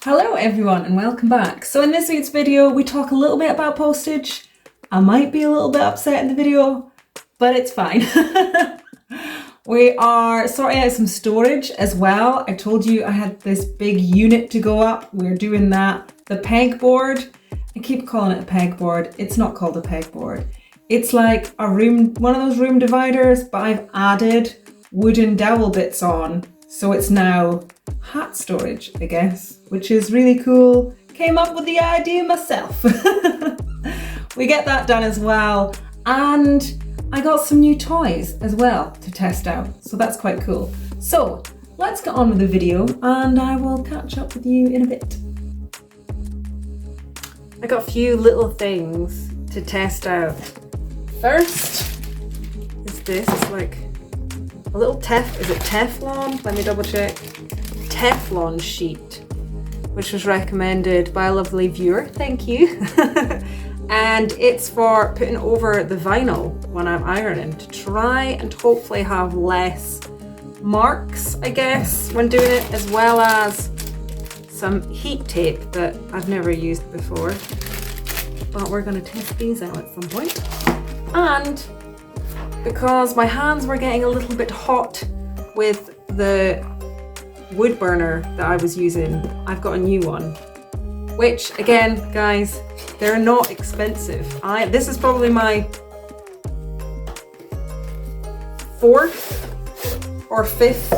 Hello everyone and welcome back. So in this week's video we talk a little bit about postage. I might be a little bit upset in the video, but it's fine. We are sorting out some storage as well. I told you I had this big unit to go up. We're doing that. The pegboard, I keep calling it a pegboard. It's not called a pegboard. It's like a room, one of those room dividers, but I've added wooden dowel bits on. So it's now hat storage, I guess, which is really cool. Came up with the idea myself. We get that done as well. And I got some new toys as well to test out. So that's quite cool. So let's get on with the video and I will catch up with you in a bit. I got a few little things to test out. First is this, it's like a little is it Teflon? Let me double check. Teflon sheet, which was recommended by a lovely viewer, thank you. And it's for putting over the vinyl when I'm ironing to try and hopefully have less marks, I guess, when doing it, as well as some heat tape that I've never used before. But we're going to test these out at some point. And because my hands were getting a little bit hot with the wood burner that I was using, I've got a new one. Which, again, guys, they're not expensive. This is probably my fourth or fifth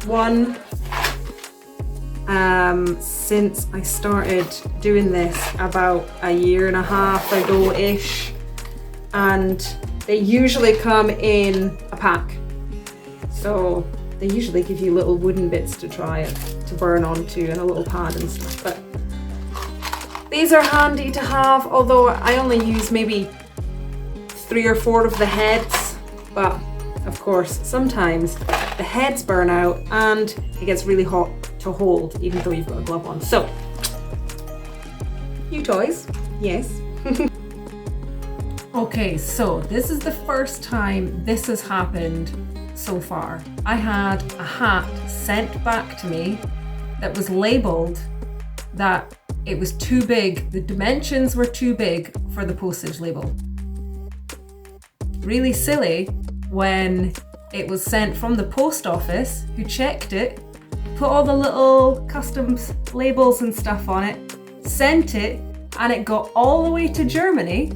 one since I started doing this about a year and a half ago-ish. And they usually come in a pack. So they usually give you little wooden bits to try it, to burn onto, and a little pad and stuff. But these are handy to have, although I only use maybe 3 or 4 of the heads. But of course, sometimes the heads burn out and it gets really hot to hold, even though you've got a glove on. So, new toys, yes. Okay, so this is the first time this has happened so far. I had a hat sent back to me that was labelled that it was too big, the dimensions were too big for the postage label. Really silly when it was sent from the post office, who checked it, put all the little customs labels and stuff on it, sent it, and it got all the way to Germany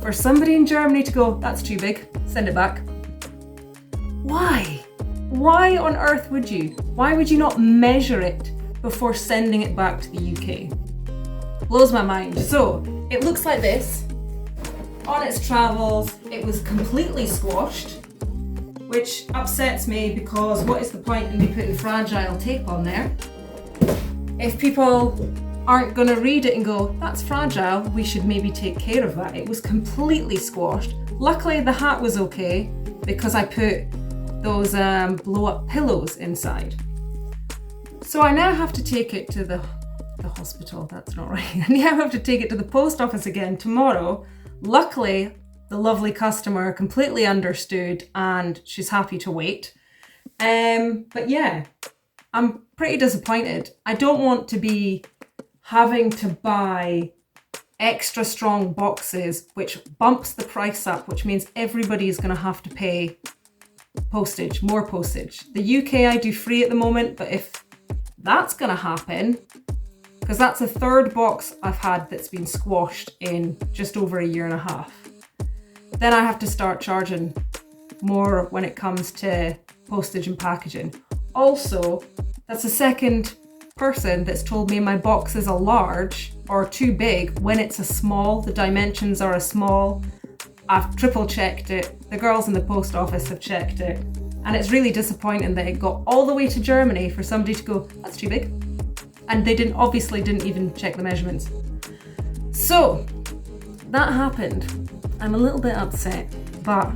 for somebody in Germany to go, that's too big, send it back. Why? Why on earth would you? Why would you not measure it before sending it back to the UK? Blows my mind. So it looks like this. On its travels, it was completely squashed, which upsets me because what is the point in me putting fragile tape on there? If people aren't going to read it and go, that's fragile, we should maybe take care of that. It was completely squashed. Luckily the hat was okay because I put those blow-up pillows inside. So I now have to take it to the hospital, that's not right. I now have to take it to the post office again tomorrow. Luckily, the lovely customer completely understood and she's happy to wait. But yeah, I'm pretty disappointed. I don't want to be having to buy extra strong boxes, which bumps the price up, which means everybody's going to have to pay postage, more postage. The UK I do free at the moment, but if that's going to happen, because that's the third box I've had that's been squashed in just over a year and a half, then I have to start charging more when it comes to postage and packaging. Also, that's the second person that's told me my box is a large or too big when it's a small. The dimensions are a small. I've triple checked it. The girls in the post office have checked it. And it's really disappointing that it got all the way to Germany for somebody to go, that's too big. And they obviously didn't even check the measurements. So that happened. I'm a little bit upset, but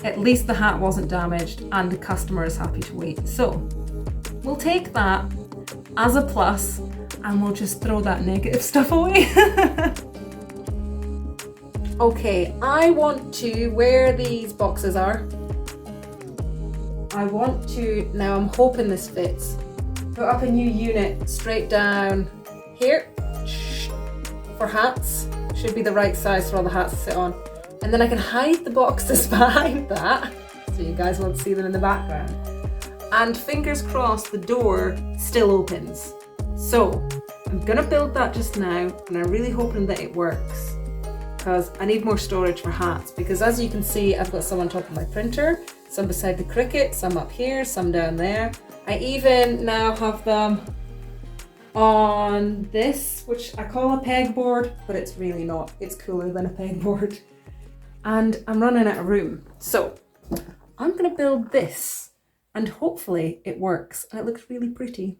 at least the hat wasn't damaged and the customer is happy to wait. So we'll take that as a plus and we'll just throw that negative stuff away. Okay, I want to, where these boxes are, I want to, now I'm hoping this fits, put up a new unit straight down here for hats. Should be the right size for all the hats to sit on. And then I can hide the boxes behind that, so you guys won't see them in the background. And fingers crossed, the door still opens. So I'm gonna build that just now, and I'm really hoping that it works, because I need more storage for hats, because as you can see, I've got some on top of my printer, some beside the Cricut, some up here, some down there. I even now have them on this, which I call a pegboard, but it's really not. It's cooler than a pegboard. And I'm running out of room. So I'm gonna build this, and hopefully it works and it looks really pretty.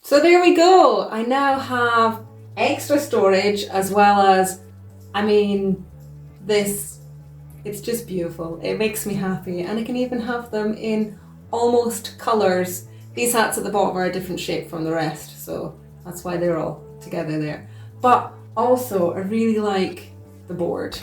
So there we go. I now have extra storage as well as, this, it's just beautiful. It makes me happy, and I can even have them in almost colours. These hats at the bottom are a different shape from the rest, so that's why they're all together there. But also, I really like the board.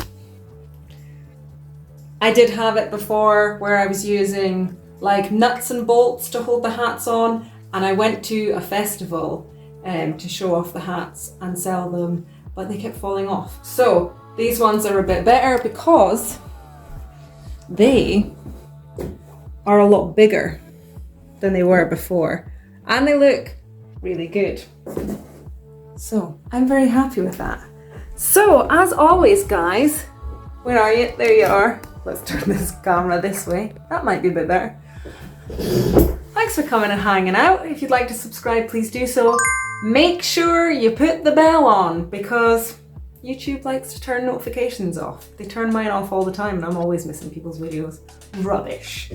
I did have it before where I was using like nuts and bolts to hold the hats on, and I went to a festival to show off the hats and sell them, but they kept falling off. So these ones are a bit better because they are a lot bigger than they were before, and they look really good. So I'm very happy with that. So as always, guys, where are you? There you are. Let's turn this camera this way. That might be a bit better. Thanks for coming and hanging out. If you'd like to subscribe, please do so. Make sure you put the bell on because YouTube likes to turn notifications off. They turn mine off all the time and I'm always missing people's videos. Rubbish.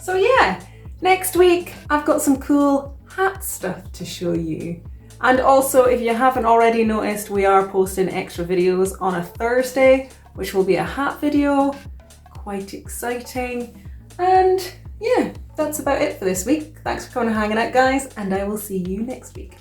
So yeah, next week I've got some cool hat stuff to show you. And also, if you haven't already noticed, we are posting extra videos on a Thursday, which will be a hat video. Quite exciting. And yeah, that's about it for this week. Thanks for coming and hanging out, guys, and I will see you next week.